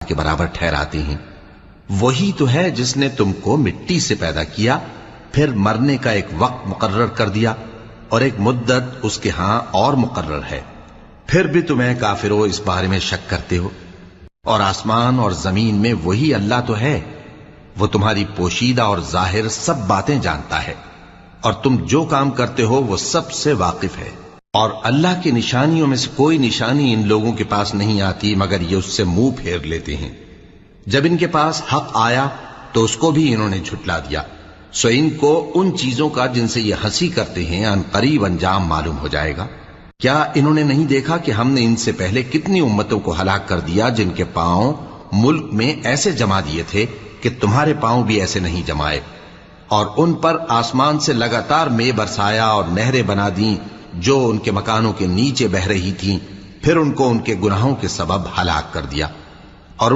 کے برابر ٹھہراتے ہیں۔ وہی تو ہے جس نے تم کو مٹی سے پیدا کیا، پھر مرنے کا ایک وقت مقرر کر دیا اور ایک مدت اس کے ہاں اور مقرر ہے، پھر بھی تمہیں کافرو اس بارے میں شک کرتے ہو۔ اور آسمان اور زمین میں وہی اللہ تو ہے، وہ تمہاری پوشیدہ اور ظاہر سب باتیں جانتا ہے، اور تم جو کام کرتے ہو وہ سب سے واقف ہے۔ اور اللہ کی نشانیوں میں سے کوئی نشانی ان لوگوں کے پاس نہیں آتی مگر یہ اس سے منہ پھیر لیتے ہیں۔ جب ان کے پاس حق آیا تو اس کو بھی انہوں نے جھٹلا دیا، سو ان کو ان چیزوں کا جن سے یہ ہنسی کرتے ہیں ان قریب انجام معلوم ہو جائے گا۔ کیا انہوں نے نہیں دیکھا کہ ہم نے ان سے پہلے کتنی امتوں کو ہلاک کر دیا جن کے پاؤں ملک میں ایسے جما دیے تھے کہ تمہارے پاؤں بھی ایسے نہیں جمائے، اور ان پر آسمان سے لگاتار مے برسایا اور نہریں بنا دیں جو ان کے مکانوں کے نیچے بہ رہی تھیں، پھر ان کو ان کے گناہوں کے سبب ہلاک کر دیا۔